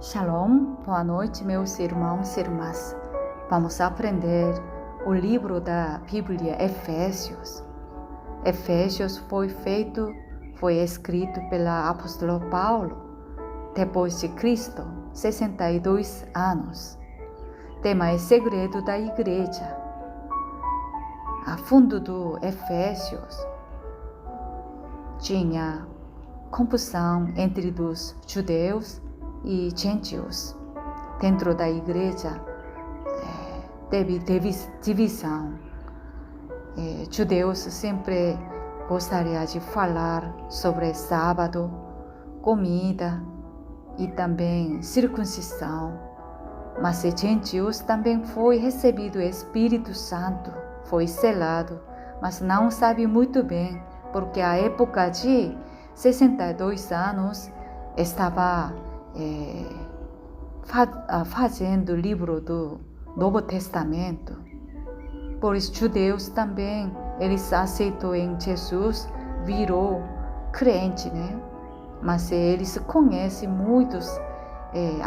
Shalom, boa noite, meus irmãos e irmãs. Vamos aprender o livro da Bíblia, Efésios. Efésios foi escrito pelo apóstolo Paulo, depois de Cristo, 62 anos. Tema é segredo da igreja. A fundo do Efésios tinha confusão entre os judeus e gentios. Dentro da igreja teve divisão. Judeus sempre gostariam de falar sobre sábado, comida e também circuncisão. Mas gentios também foi recebido o Espírito Santo, foi selado, mas não sabe muito bem, porque a época de 62 anos estava fazendo o livro do Novo Testamento. Por isso, judeus também, eles aceitam em Jesus, virou crente, né? Mas eles conhecem muitos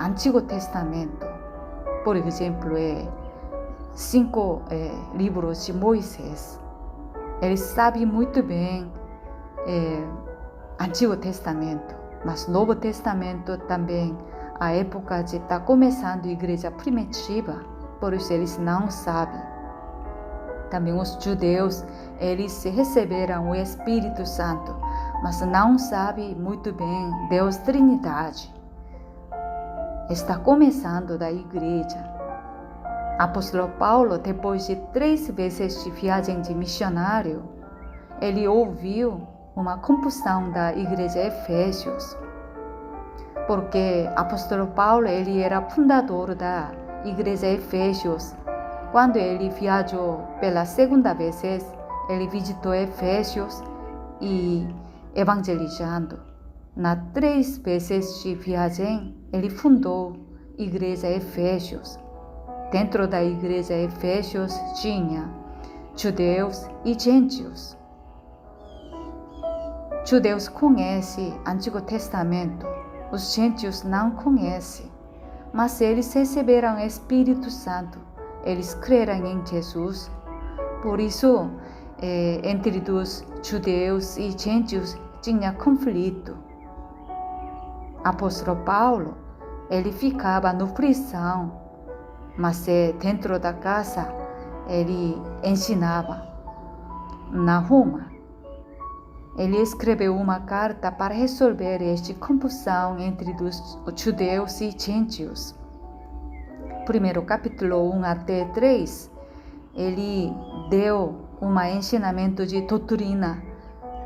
Antigo Testamento. Por exemplo, 5 livros de Moisés. Eles sabem muito bem Antigo Testamento. Mas Novo Testamento também, a época de está começando a igreja primitiva, por isso eles não sabem. Também os judeus, eles receberam o Espírito Santo, mas não sabem muito bem Deus Trindade. Está começando da igreja. Apóstolo Paulo, depois de 3 vezes de viagem de missionário, ele ouviu uma confusão da igreja Efésios, porque apóstolo Paulo ele era fundador da igreja Efésios. Quando ele viajou pela segunda vez, ele visitou Efésios e evangelizando. Nas 3 vezes de viagem, ele fundou a igreja Efésios. Dentro da igreja Efésios tinha judeus e gentios. Judeus conhecem o Antigo Testamento, os gentios não conhecem, mas eles receberam o Espírito Santo, eles creram em Jesus. Por isso, entre os judeus e gentios tinha conflito. Apóstolo Paulo, ele ficava na prisão, mas dentro da casa ele ensinava. Na Roma, ele escreveu uma carta para resolver esta confusão entre os judeus e gentios. Primeiro capítulo 1 até 3, ele deu um ensinamento de doutrina,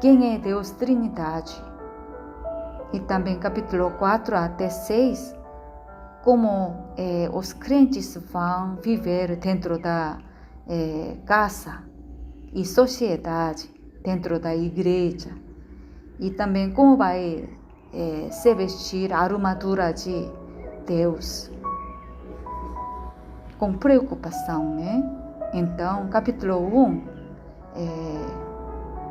quem é Deus Trindade. E também capítulo 4 até 6, como os crentes vão viver dentro da casa e sociedade, dentro da igreja, e também como vai se vestir a armadura de Deus, com preocupação, né? Então, capítulo 1,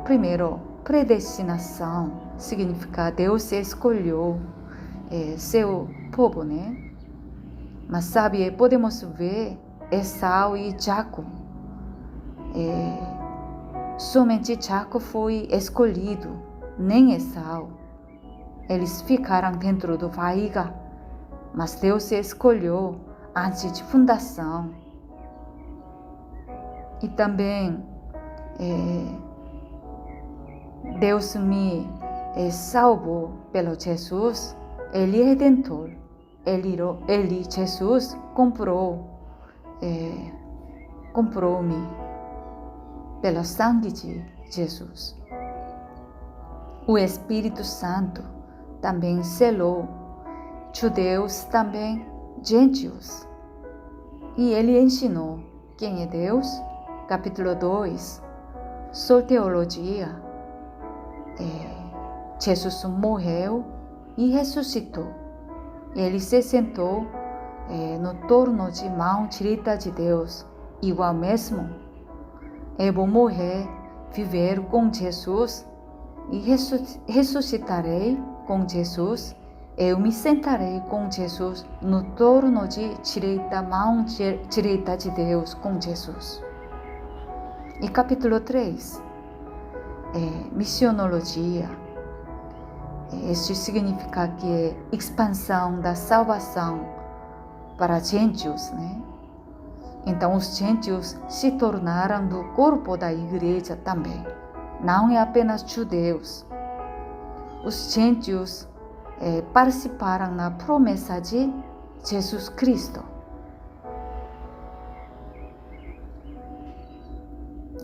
primeiro, predestinação, significa Deus escolheu seu povo, né? Mas sabe, podemos ver Esau e Jacó. Somente Jacó foi escolhido, nem Esau. Eles ficaram dentro do barriga, mas Deus escolheu antes de fundação. E também Deus me salvou pelo Jesus, Ele é Redentor. Ele Jesus, comprou-me pelo sangue de Jesus. O Espírito Santo também selou judeus, também gentios. E ele ensinou quem é Deus. Capítulo 2, soteriologia. Jesus morreu e ressuscitou. Ele se sentou no torno de mão direita de Deus, igual mesmo. Eu vou morrer, viver com Jesus e ressuscitarei com Jesus eu me sentarei com Jesus no trono de direita, mão direita de Deus com Jesus. E capítulo 3 é missionologia. Este significa que é expansão da salvação para gentios, né? Então os gentios se tornaram do corpo da igreja também. Não é apenas judeus. Os gentios participaram na promessa de Jesus Cristo.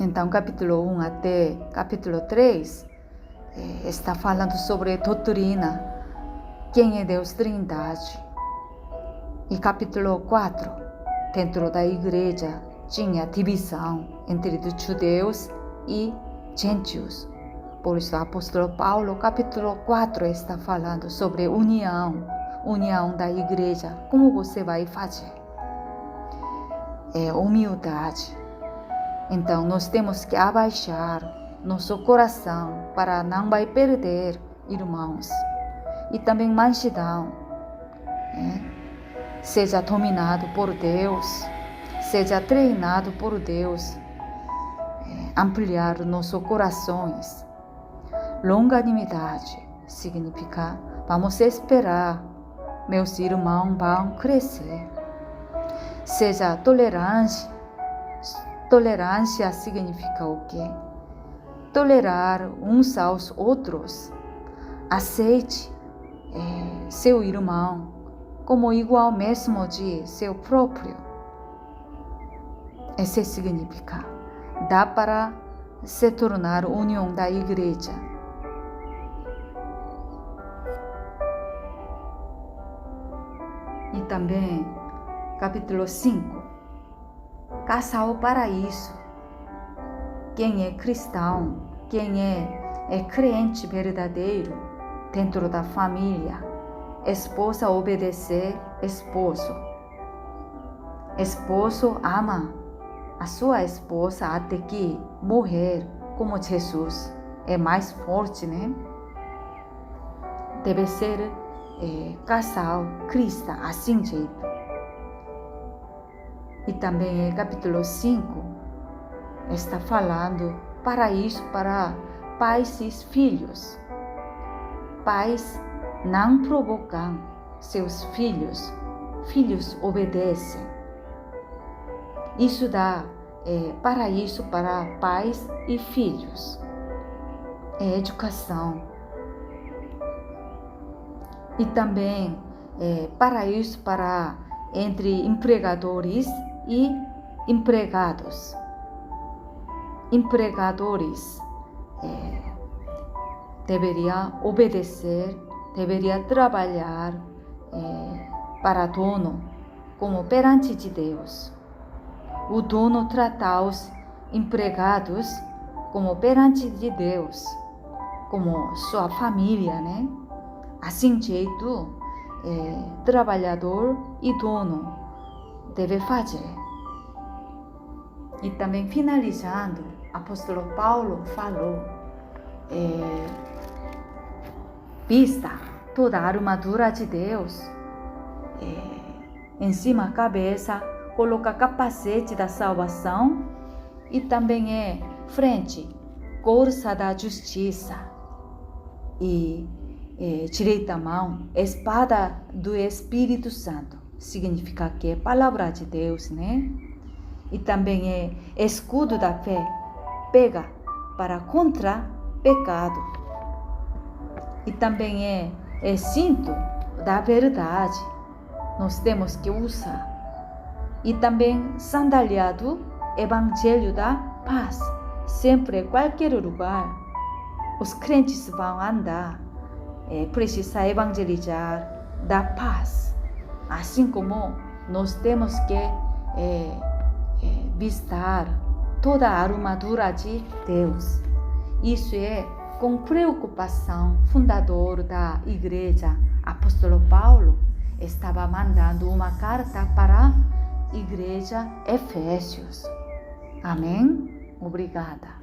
Então, capítulo 1 até capítulo 3 está falando sobre doutrina, quem é Deus Trindade. E capítulo 4, dentro da igreja, tinha divisão entre os judeus e gentios. Por isso, o apóstolo Paulo, capítulo 4, está falando sobre união da igreja. Como você vai fazer? É humildade. Então, nós temos que abaixar nosso coração para não vai perder irmãos. E também mansidão. Seja dominado por Deus, seja treinado por Deus. Ampliar nossos corações. Longanimidade significa vamos esperar, meus irmãos vão crescer. Seja tolerância. Tolerância significa o quê? Tolerar uns aos outros. Aceite seu irmão como igual mesmo de seu próprio. Esse significa dá para se tornar união da igreja. E também, capítulo 5, casal para isso. Quem é cristão, quem é crente verdadeiro dentro da família. Esposa obedecer esposo. Esposo ama a sua esposa até que morrer, como Jesus é mais forte, né? Deve ser casal cristão, assim jeito. E também capítulo 5 está falando para isso, para pais e filhos. Pais não provocam seus filhos, filhos obedecem. Isso dá paraíso para pais e filhos. É educação. E também paraíso para entre empregadores e empregados. Empregadores deveriam obedecer, deveriam trabalhar para dono, como perante de Deus. O dono trata os empregados como perante de Deus, como sua família, né? Assim jeito, trabalhador e dono deve fazer. E também finalizando, apóstolo Paulo falou, vista toda a armadura de Deus, em cima da cabeça, coloca capacete da salvação e também frente, couraça da justiça e direita mão, espada do Espírito Santo, significa que é palavra de Deus, né? E também escudo da fé, pega para contra pecado. E também cinto da verdade, nós temos que usar. E também sandália evangelho da paz, sempre em qualquer lugar, os crentes vão andar, precisa evangelizar da paz, assim como nós temos que vestir toda a armadura de Deus. Isso com preocupação, fundador da igreja, apóstolo Paulo, estava mandando uma carta para a igreja Efésios. Amém? Obrigada.